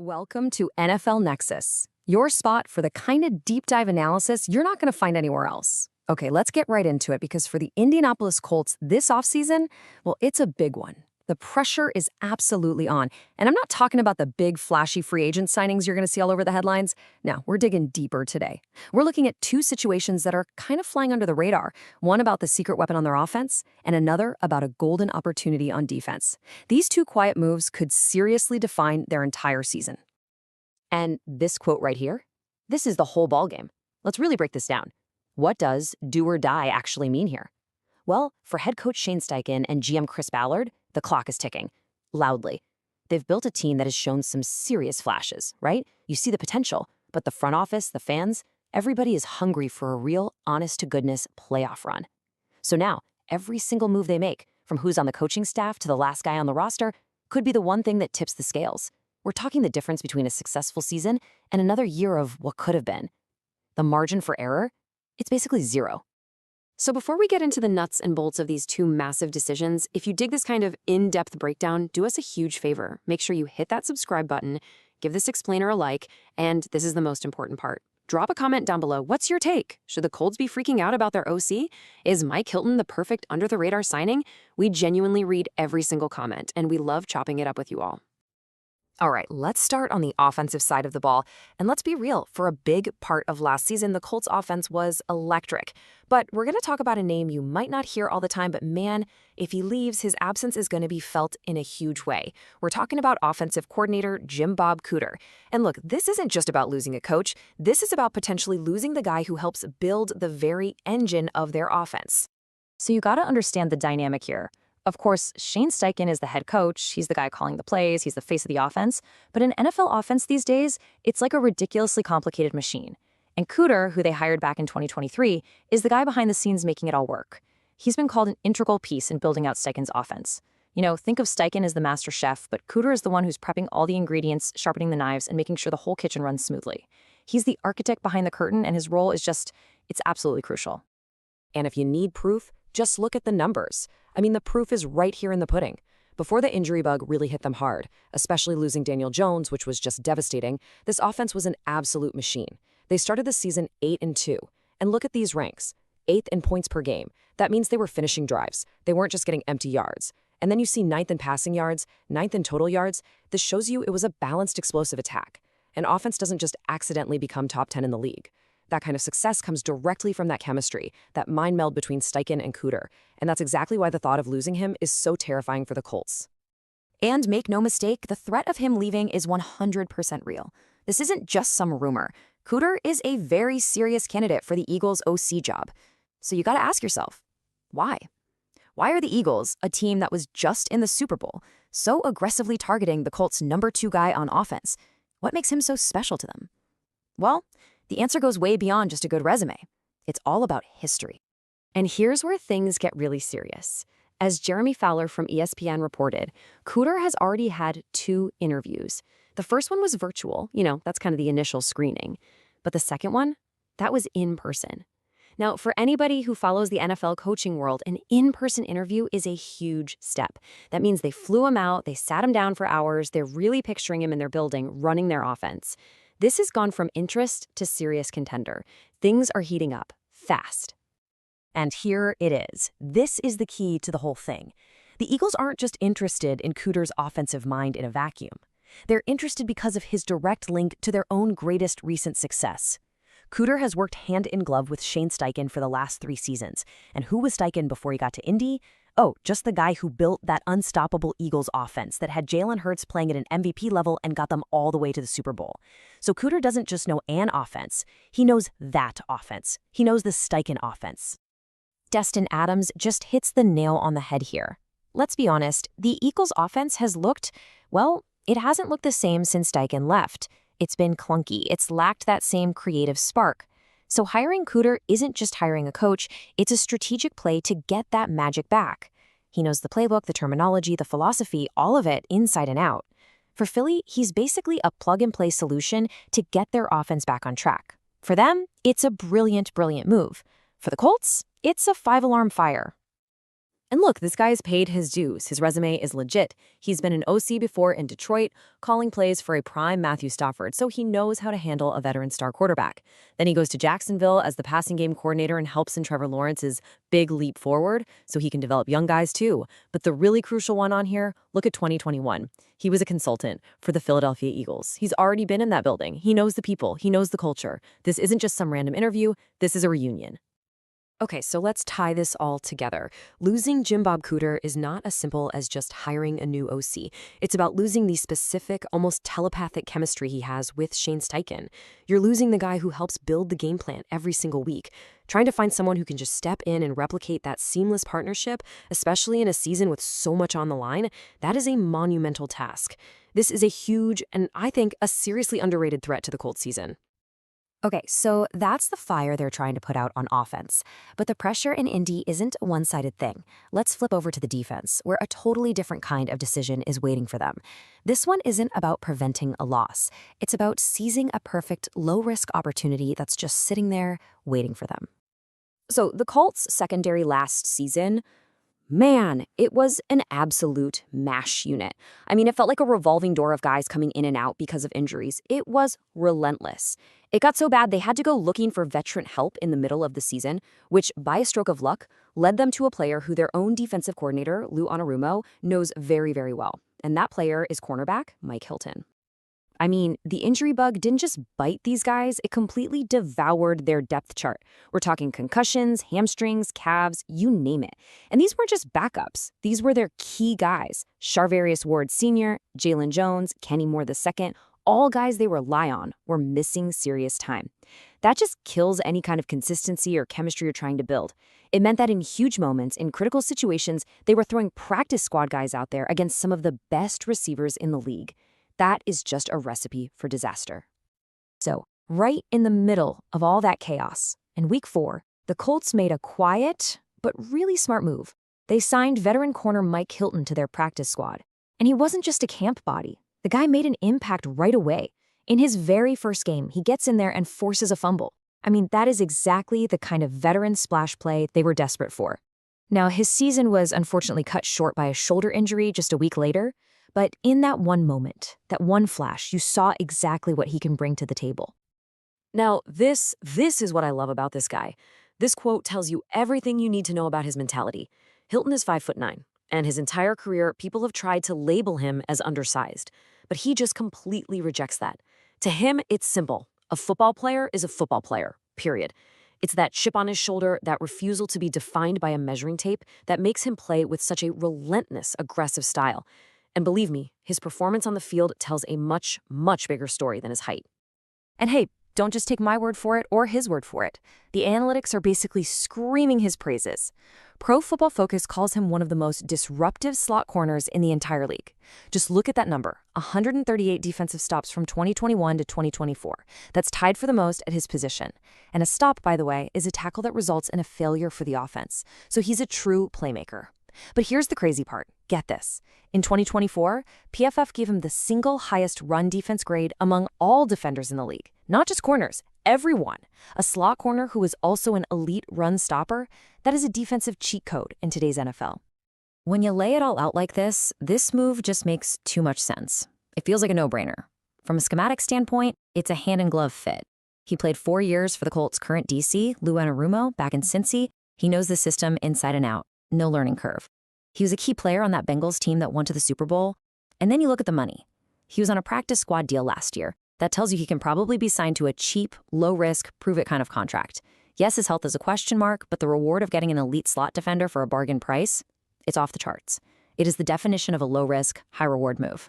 Welcome to NFL Nexus, your spot for the kind of deep dive analysis you're not going to find anywhere else. Okay, let's get right into it because for the Indianapolis Colts this offseason, well, it's a big one. The pressure is absolutely on. And I'm not talking about the big, flashy free agent signings you're going to see all over the headlines. No, we're digging deeper today. We're looking at two situations that are kind of flying under the radar. One about the secret weapon on their offense, and another about a golden opportunity on defense. These two quiet moves could seriously define their entire season. And this quote right here, this is the whole ballgame. Let's really break this down. What does do or die actually mean here? Well, for head coach Shane Steichen and GM Chris Ballard, the clock is ticking, loudly. They've built a team that has shown some serious flashes, right? You see the potential, but the front office, the fans, everybody is hungry for a real, honest-to-goodness playoff run. So now, every single move they make, from who's on the coaching staff to the last guy on the roster, could be the one thing that tips the scales. We're talking the difference between a successful season and another year of what could have been. The margin for error, it's basically zero. So before we get into the nuts and bolts of these two massive decisions, if you dig this kind of in-depth breakdown, do us a huge favor. Make sure you hit that subscribe button, give this explainer a like, and this is the most important part. Drop a comment down below. What's your take? Should the Colts be freaking out about their OC? Is Mike Hilton the perfect under-the-radar signing? We genuinely read every single comment, and we love chopping it up with you all. All right, let's start on the offensive side of the ball. And let's be real, for a big part of last season, the Colts offense was electric. But we're going to talk about a name you might not hear all the time, but man, if he leaves, his absence is going to be felt in a huge way. We're talking about offensive coordinator Jim Bob Cooter. And look, this isn't just about losing a coach. This is about potentially losing the guy who helps build the very engine of their offense. So you got to understand the dynamic here. Of course, Shane Steichen is the head coach. He's the guy calling the plays. He's the face of the offense. But in NFL offense these days, it's like a ridiculously complicated machine. And Cooter, who they hired back in 2023, is the guy behind the scenes making it all work. He's been called an integral piece in building out Steichen's offense. You know, think of Steichen as the master chef, but Cooter is the one who's prepping all the ingredients, sharpening the knives, and making sure the whole kitchen runs smoothly. He's the architect behind the curtain, and his role is it's absolutely crucial. And if you need proof, just look at the numbers. I mean, the proof is right here in the pudding. Before the injury bug really hit them hard, especially losing Daniel Jones, which was just devastating, this offense was an absolute machine. They started the season 8-2. And look at these ranks. 8th in points per game. That means they were finishing drives. They weren't just getting empty yards. And then you see 9th in passing yards, 9th in total yards. This shows you it was a balanced, explosive attack. An offense doesn't just accidentally become top 10 in the league. That kind of success comes directly from that chemistry, that mind meld between Steichen and Cooter. And that's exactly why the thought of losing him is so terrifying for the Colts. And make no mistake, the threat of him leaving is 100% real. This isn't just some rumor. Cooter is a very serious candidate for the Eagles' OC job. So you gotta ask yourself, why? Why are the Eagles, a team that was just in the Super Bowl, so aggressively targeting the Colts' number 2 guy on offense? What makes him so special to them? Well, the answer goes way beyond just a good resume. It's all about history. And here's where things get really serious. As Jeremy Fowler from ESPN reported, Cooter has already had 2 interviews. The first one was virtual, that's kind of the initial screening. But the second one, that was in person. Now, for anybody who follows the NFL coaching world, an in-person interview is a huge step. That means they flew him out, they sat him down for hours, they're really picturing him in their building, running their offense. This has gone from interest to serious contender. Things are heating up fast. And here it is. This is the key to the whole thing. The Eagles aren't just interested in Cooter's offensive mind in a vacuum. They're interested because of his direct link to their own greatest recent success. Cooter has worked hand in glove with Shane Steichen for the last 3 seasons. And who was Steichen before he got to Indy? Oh, just the guy who built that unstoppable Eagles offense that had Jalen Hurts playing at an MVP level and got them all the way to the Super Bowl. So Cooter doesn't just know an offense. He knows that offense. He knows the Steichen offense. Destin Adams just hits the nail on the head here. Let's be honest, the Eagles offense has looked, well, it hasn't looked the same since Steichen left. It's been clunky. It's lacked that same creative spark. So hiring Cooter isn't just hiring a coach, it's a strategic play to get that magic back. He knows the playbook, the terminology, the philosophy, all of it inside and out. For Philly, he's basically a plug-and-play solution to get their offense back on track. For them, it's a brilliant, brilliant move. For the Colts, it's a 5-alarm fire. And look, this guy has paid his dues. His resume is legit. He's been an OC before in Detroit, calling plays for a prime Matthew Stafford, so he knows how to handle a veteran star quarterback. Then he goes to Jacksonville as the passing game coordinator and helps in Trevor Lawrence's big leap forward, so he can develop young guys too. But the really crucial one on here, look at 2021. He was a consultant for the Philadelphia Eagles. He's already been in that building. He knows the people. He knows the culture. This isn't just some random interview. This is a reunion. Okay, so let's tie this all together. Losing Jim Bob Cooter is not as simple as just hiring a new OC. It's about losing the specific, almost telepathic chemistry he has with Shane Steichen. You're losing the guy who helps build the game plan every single week. Trying to find someone who can just step in and replicate that seamless partnership, especially in a season with so much on the line, that is a monumental task. This is a huge and, I think, a seriously underrated threat to the Colts season. Okay, so that's the fire they're trying to put out on offense. But the pressure in Indy isn't a one-sided thing. Let's flip over to the defense, where a totally different kind of decision is waiting for them. This one isn't about preventing a loss. It's about seizing a perfect low-risk opportunity that's just sitting there waiting for them. So the Colts' secondary last season, man, it was an absolute mash unit. I mean, it felt like a revolving door of guys coming in and out because of injuries. It was relentless. It got so bad they had to go looking for veteran help in the middle of the season, which, by a stroke of luck, led them to a player who their own defensive coordinator, Lou Anarumo, knows very, very well. And that player is cornerback Mike Hilton. I mean, the injury bug didn't just bite these guys, it completely devoured their depth chart. We're talking concussions, hamstrings, calves, you name it. And these weren't just backups. These were their key guys. Charvarius Ward Sr., Jalen Jones, Kenny Moore II, all guys they rely on were missing serious time. That just kills any kind of consistency or chemistry you're trying to build. It meant that in huge moments, in critical situations, they were throwing practice squad guys out there against some of the best receivers in the league. That is just a recipe for disaster. So, right in the middle of all that chaos, in Week 4, the Colts made a quiet but really smart move. They signed veteran corner Mike Hilton to their practice squad. And he wasn't just a camp body. The guy made an impact right away. In his very first game, he gets in there and forces a fumble. I mean, that is exactly the kind of veteran splash play they were desperate for. Now, his season was unfortunately cut short by a shoulder injury just a week later, but in that one moment, that one flash, you saw exactly what he can bring to the table. Now, this is what I love about this guy. This quote tells you everything you need to know about his mentality. Hilton is 5'9", and his entire career, people have tried to label him as undersized, but he just completely rejects that. To him, it's simple. A football player is a football player, period. It's that chip on his shoulder, that refusal to be defined by a measuring tape that makes him play with such a relentless, aggressive style. And believe me, his performance on the field tells a much, much bigger story than his height. And hey, don't just take my word for it or his word for it. The analytics are basically screaming his praises. Pro Football Focus calls him one of the most disruptive slot corners in the entire league. Just look at that number, 138 defensive stops from 2021 to 2024. That's tied for the most at his position. And a stop, by the way, is a tackle that results in a failure for the offense. So he's a true playmaker. But here's the crazy part. Get this. In 2024, PFF gave him the single highest run defense grade among all defenders in the league. Not just corners, everyone. A slot corner who is also an elite run stopper, that is a defensive cheat code in today's NFL. When you lay it all out like this move just makes too much sense. It feels like a no-brainer. From a schematic standpoint, it's a hand-in-glove fit. He played 4 years for the Colts' current DC, Lou Anarumo, back in Cincy. He knows the system inside and out. No learning curve. He was a key player on that Bengals team that went to the Super Bowl. And then you look at the money. He was on a practice squad deal last year. That tells you he can probably be signed to a cheap, low-risk, prove-it kind of contract. Yes, his health is a question mark, but the reward of getting an elite slot defender for a bargain price, it's off the charts. It is the definition of a low-risk, high-reward move.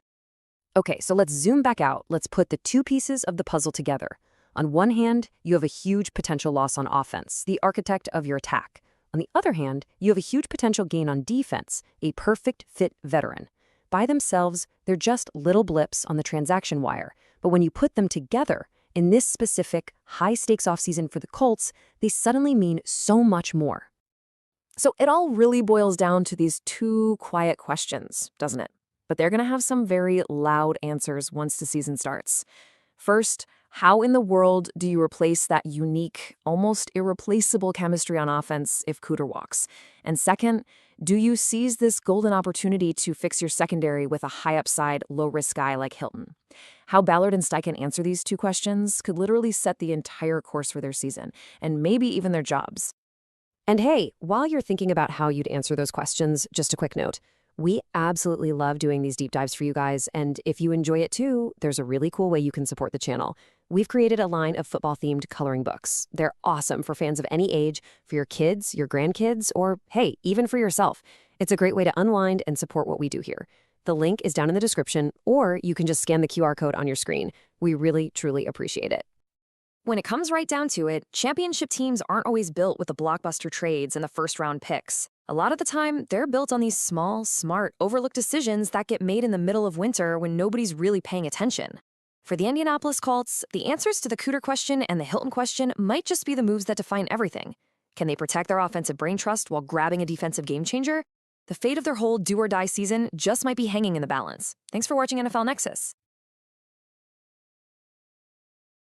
Okay, so let's zoom back out. Let's put the two pieces of the puzzle together. On one hand, you have a huge potential loss on offense, the architect of your attack. On the other hand, you have a huge potential gain on defense, a perfect fit veteran. By themselves, they're just little blips on the transaction wire. But when you put them together, in this specific, high-stakes offseason for the Colts, they suddenly mean so much more. So it all really boils down to these two quiet questions, doesn't it? But they're going to have some very loud answers once the season starts. First, How in the world do you replace that unique, almost irreplaceable chemistry on offense if Cooter walks? And second, do you seize this golden opportunity to fix your secondary with a high-upside, low-risk guy like Hilton? How Ballard and Steichen answer these two questions could literally set the entire course for their season, and maybe even their jobs. And hey, while you're thinking about how you'd answer those questions, just a quick note. We absolutely love doing these deep dives for you guys, and if you enjoy it too, there's a really cool way you can support the channel. We've created a line of football-themed coloring books. They're awesome for fans of any age, for your kids, your grandkids, or hey, even for yourself. It's a great way to unwind and support what we do here. The link is down in the description, or you can just scan the QR code on your screen. We really, truly appreciate it. When it comes right down to it, championship teams aren't always built with the blockbuster trades and the first-round picks. A lot of the time, they're built on these small, smart, overlooked decisions that get made in the middle of winter when nobody's really paying attention. For the Indianapolis Colts, the answers to the Cooter question and the Hilton question might just be the moves that define everything. Can they protect their offensive brain trust while grabbing a defensive game-changer? The fate of their whole do-or-die season just might be hanging in the balance. Thanks for watching NFL Nexus.